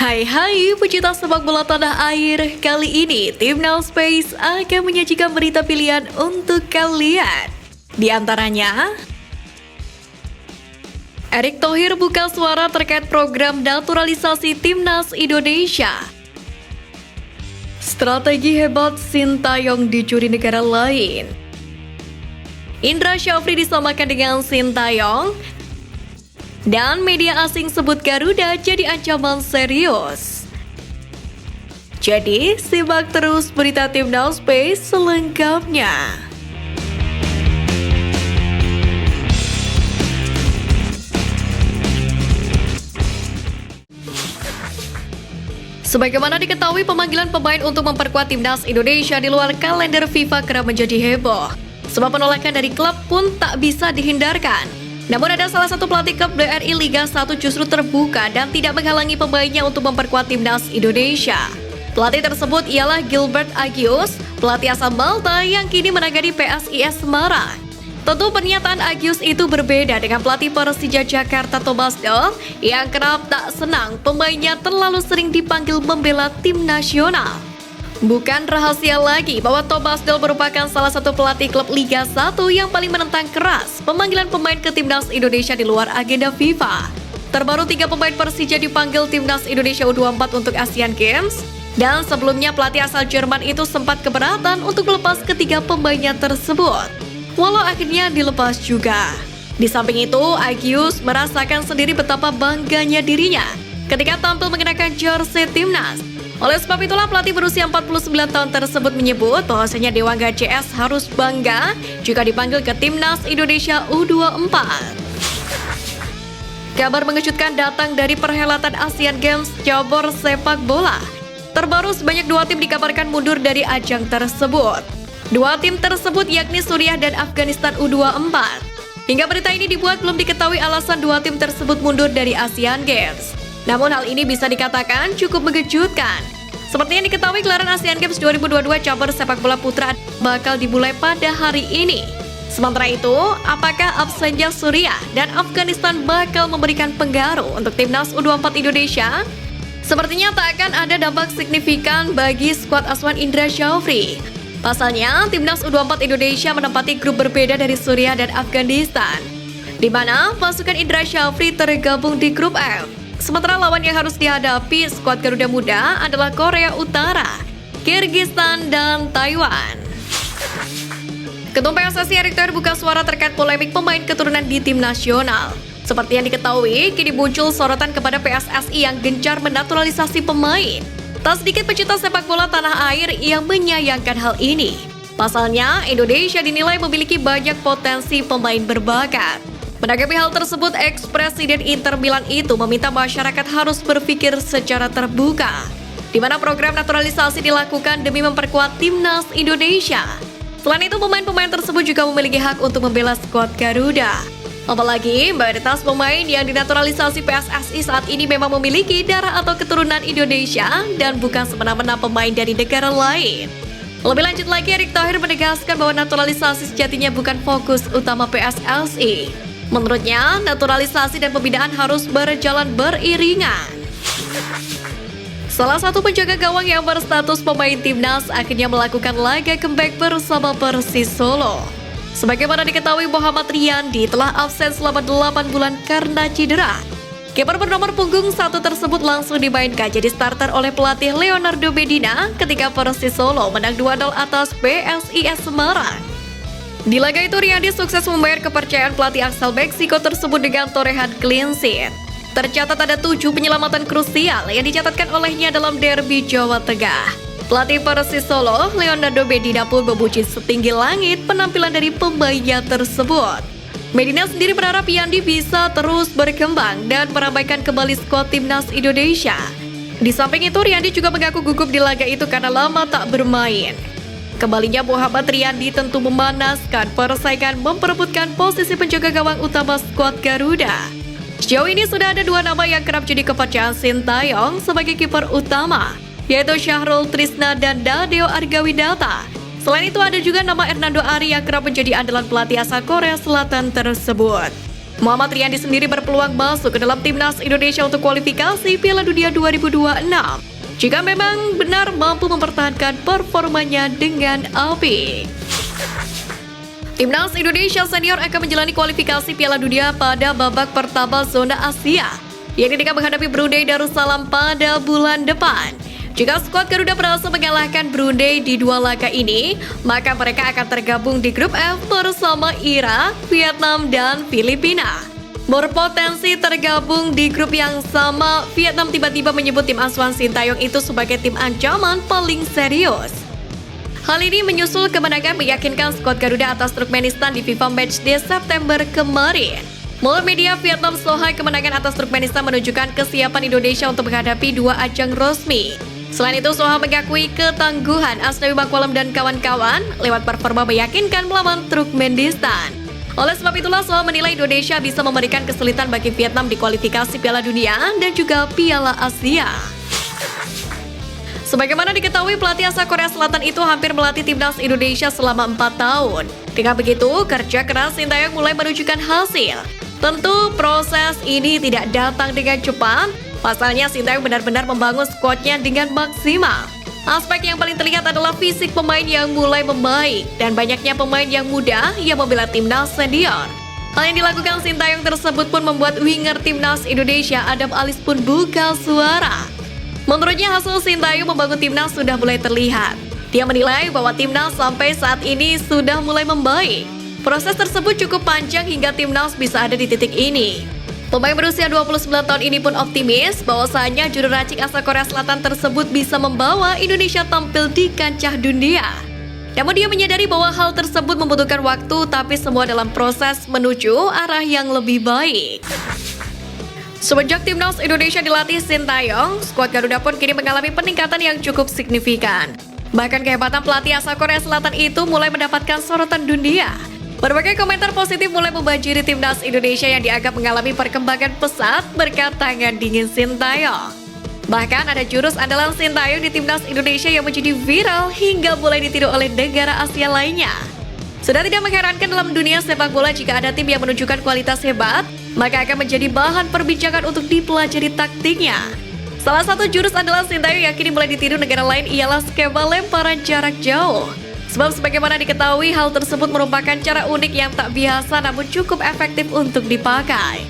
Hai pecinta sepak bola tanah air. Kali ini Timnas Space akan menyajikan berita pilihan untuk kalian. Di antaranya, Erick Thohir buka suara terkait program naturalisasi Timnas Indonesia. Strategi hebat Sintayong dicuri negara lain. Indra Syafri disamakan dengan Sintayong. Dan media asing sebut Garuda jadi ancaman serius. Jadi, simak terus berita Timnas Space selengkapnya. Sebagaimana diketahui, pemanggilan pemain untuk memperkuat Timnas Indonesia di luar kalender FIFA kerap menjadi heboh. Sebab penolakan dari klub pun tak bisa dihindarkan. Namun ada salah satu pelatih klub BRI Liga 1 justru terbuka dan tidak menghalangi pemainnya untuk memperkuat Timnas Indonesia. Pelatih tersebut ialah Gilbert Agius, pelatih asal Malta yang kini menangani PSIS Semarang. Tentu pernyataan Agius itu berbeda dengan pelatih Persija Jakarta Thomas Doll yang kerap tak senang pemainnya terlalu sering dipanggil membela tim nasional. Bukan rahasia lagi bahwa Thomas Doll merupakan salah satu pelatih klub Liga 1 yang paling menentang keras pemanggilan pemain ke Timnas Indonesia di luar agenda FIFA. Terbaru 3 pemain Persija dipanggil Timnas Indonesia U24 untuk Asian Games, dan sebelumnya pelatih asal Jerman itu sempat keberatan untuk melepas ketiga pemainnya tersebut. Walau akhirnya dilepas juga. Di samping itu, Agius merasakan sendiri betapa bangganya dirinya ketika tampil mengenakan jersey Timnas. Oleh sebab itulah pelatih berusia 49 tahun tersebut menyebut bahwasanya Dewangga CS harus bangga jika dipanggil ke Timnas Indonesia U24. Kabar mengejutkan datang dari perhelatan Asian Games cabur sepak bola. Terbaru sebanyak 2 tim dikabarkan mundur dari ajang tersebut. 2 tim tersebut yakni Suriah dan Afghanistan U24. Hingga berita ini dibuat belum diketahui alasan 2 tim tersebut mundur dari Asian Games. Namun hal ini bisa dikatakan cukup mengejutkan. Seperti yang diketahui, gelaran Asian Games 2022 cabur sepak bola putra bakal dimulai pada hari ini. Sementara itu, apakah absennya Suriah dan Afghanistan bakal memberikan pengaruh untuk Timnas U24 Indonesia? Sepertinya tak akan ada dampak signifikan bagi skuad asuhan Indra Syafri. Pasalnya, Timnas U24 Indonesia menempati grup berbeda dari Suriah dan Afghanistan, di mana pasukan Indra Syafri tergabung di grup F. Sementara lawan yang harus dihadapi skuad Garuda Muda adalah Korea Utara, Kirgistan, dan Taiwan. Ketua PSSI Erick Thohir buka suara terkait polemik pemain keturunan di tim nasional. Seperti yang diketahui, kini muncul sorotan kepada PSSI yang gencar menaturalisasi pemain. Tak sedikit pecinta sepak bola tanah air yang menyayangkan hal ini. Pasalnya, Indonesia dinilai memiliki banyak potensi pemain berbakat. Menanggapi hal tersebut, ex-presiden Inter Milan itu meminta masyarakat harus berpikir secara terbuka, di mana program naturalisasi dilakukan demi memperkuat Timnas Indonesia. Selain itu, pemain-pemain tersebut juga memiliki hak untuk membela skuad Garuda. Apalagi, mayoritas pemain yang dinaturalisasi PSSI saat ini memang memiliki darah atau keturunan Indonesia dan bukan semena-mena pemain dari negara lain. Lebih lanjut lagi, Erick Thohir menegaskan bahwa naturalisasi sejatinya bukan fokus utama PSSI. Menurutnya, naturalisasi dan pembinaan harus berjalan beriringan. Salah satu penjaga gawang yang berstatus pemain Timnas akhirnya melakukan laga comeback bersama Persis Solo. Sebagaimana diketahui, Muhammad Riyandi telah absen selama 8 bulan karena cedera. Kiper bernomor punggung 1 tersebut langsung dimainkan jadi starter oleh pelatih Leonardo Medina ketika Persis Solo menang 2-0 atas PSIS Semarang. Di laga itu, Riyandi sukses membayar kepercayaan pelatih asal Meksiko tersebut dengan torehan clean sheet. Tercatat ada 7 penyelamatan krusial yang dicatatkan olehnya dalam derby Jawa Tengah. Pelatih Persis Solo, Leonardo Medina pun memuji setinggi langit penampilan dari pemainnya tersebut. Medina sendiri berharap Riyandi bisa terus berkembang dan meramaikan kembali skuad Timnas Indonesia. Di samping itu, Riyandi juga mengaku gugup di laga itu karena lama tak bermain. Kembalinya Muhammad Riyandi tentu memanaskan persaingan memperebutkan posisi penjaga gawang utama skuad Garuda. Sejauh ini sudah ada 2 nama yang kerap jadi kepercayaan Sintayong sebagai kiper utama, yaitu Syahrul Trisna dan Dadeo Argawidata. Selain itu ada juga nama Hernando Ari yang kerap menjadi andalan pelatih asal Korea Selatan tersebut. Muhammad Riyandi sendiri berpeluang masuk ke dalam timnas Indonesia untuk kualifikasi Piala Dunia 2026 jika memang benar mampu mempertahankan performanya dengan apik. Timnas Indonesia senior akan menjalani kualifikasi Piala Dunia pada babak pertama zona Asia, yakni dengan menghadapi Brunei Darussalam pada bulan depan. Jika skuad Garuda berhasil mengalahkan Brunei di dua laga ini, maka mereka akan tergabung di grup F bersama Irak, Vietnam, dan Filipina. Berpotensi tergabung di grup yang sama, Vietnam tiba-tiba menyebut tim asuhan Sintayong itu sebagai tim ancaman paling serius. Hal ini menyusul kemenangan meyakinkan skuad Garuda atas Turkmenistan di FIFA Matchday September kemarin. Menurut media Vietnam, Sohai kemenangan atas Turkmenistan menunjukkan kesiapan Indonesia untuk menghadapi dua ajang resmi. Selain itu, Soha mengakui ketangguhan Asnawi Mangkualam dan kawan-kawan lewat performa meyakinkan melawan Turkmenistan. Oleh sebab itulah, Soha menilai Indonesia bisa memberikan kesulitan bagi Vietnam di kualifikasi Piala Dunia dan juga Piala Asia. Sebagaimana diketahui, pelatih asal Korea Selatan itu hampir melatih timnas Indonesia selama 4 tahun. Dengan begitu, kerja keras Sintayong mulai menunjukkan hasil. Tentu proses ini tidak datang dengan cepat. Pasalnya, Sintayong benar-benar membangun skuadnya dengan maksimal. Aspek yang paling terlihat adalah fisik pemain yang mulai membaik dan banyaknya pemain yang muda yang membela timnas senior. Hal yang dilakukan Sintayong tersebut pun membuat winger timnas Indonesia Adam Alis pun buka suara. Menurutnya, hasil Sintayong membangun timnas sudah mulai terlihat. Dia menilai bahwa timnas sampai saat ini sudah mulai membaik. Proses tersebut cukup panjang hingga timnas bisa ada di titik ini. Pemain berusia 29 tahun ini pun optimis bahwasanya juru racik asal Korea Selatan tersebut bisa membawa Indonesia tampil di kancah dunia. Namun dia menyadari bahwa hal tersebut membutuhkan waktu, tapi semua dalam proses menuju arah yang lebih baik. Semenjak timnas Indonesia dilatih Sintayong, skuad Garuda pun kini mengalami peningkatan yang cukup signifikan. Bahkan kehebatan pelatih asal Korea Selatan itu mulai mendapatkan sorotan dunia. Berbagai komentar positif mulai membanjiri timnas Indonesia yang dianggap mengalami perkembangan pesat berkat tangan dingin Sintayong. Bahkan ada jurus andalan Sintayong di timnas Indonesia yang menjadi viral hingga mulai ditiru oleh negara Asia lainnya. Sudah tidak mengherankan dalam dunia sepak bola jika ada tim yang menunjukkan kualitas hebat, maka akan menjadi bahan perbincangan untuk dipelajari taktiknya. Salah satu jurus andalan Sintayong yang kini mulai ditiru negara lain ialah skema lemparan jarak jauh. Sebab sebagaimana diketahui, hal tersebut merupakan cara unik yang tak biasa namun cukup efektif untuk dipakai.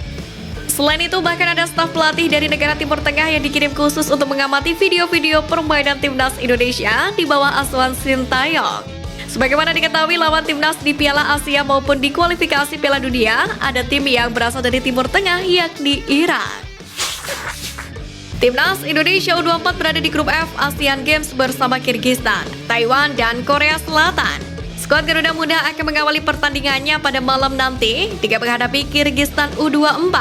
Selain itu, bahkan ada staf pelatih dari negara Timur Tengah yang dikirim khusus untuk mengamati video-video permainan timnas Indonesia di bawah asuhan Sintayong. Sebagaimana diketahui, lawan timnas di Piala Asia maupun di kualifikasi Piala Dunia, ada tim yang berasal dari Timur Tengah yakni Irak. Timnas Indonesia U24 berada di grup F Asian Games bersama Kirgistan, Taiwan, dan Korea Selatan. Skuad Garuda Muda akan mengawali pertandingannya pada malam nanti dengan menghadapi Kirgistan U24.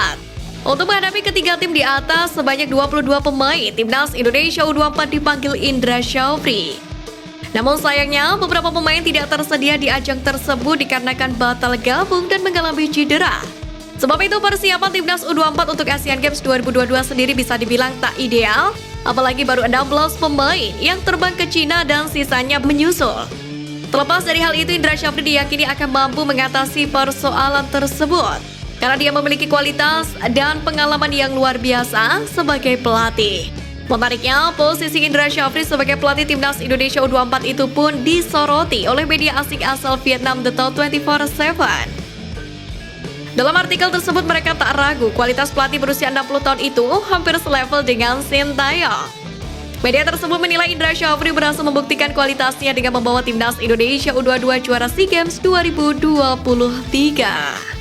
Untuk menghadapi ketiga tim di atas, sebanyak 22 pemain Timnas Indonesia U24 dipanggil Indra Syafri. Namun sayangnya, beberapa pemain tidak tersedia di ajang tersebut dikarenakan batal gabung dan mengalami cedera. Sebab itu, persiapan Timnas U24 untuk Asian Games 2022 sendiri bisa dibilang tak ideal, apalagi baru 16 pemain yang terbang ke Cina dan sisanya menyusul. Terlepas dari hal itu, Indra Syafri diyakini akan mampu mengatasi persoalan tersebut, karena dia memiliki kualitas dan pengalaman yang luar biasa sebagai pelatih. Menariknya, posisi Indra Syafri sebagai pelatih Timnas Indonesia U24 itu pun disoroti oleh media asing asal Vietnam The Talk 24/7. Dalam artikel tersebut, mereka tak ragu kualitas pelatih berusia 60 tahun itu hampir selevel dengan Sintayong. Media tersebut menilai Indra Syafri berhasil membuktikan kualitasnya dengan membawa Timnas Indonesia U22 juara SEA Games 2023.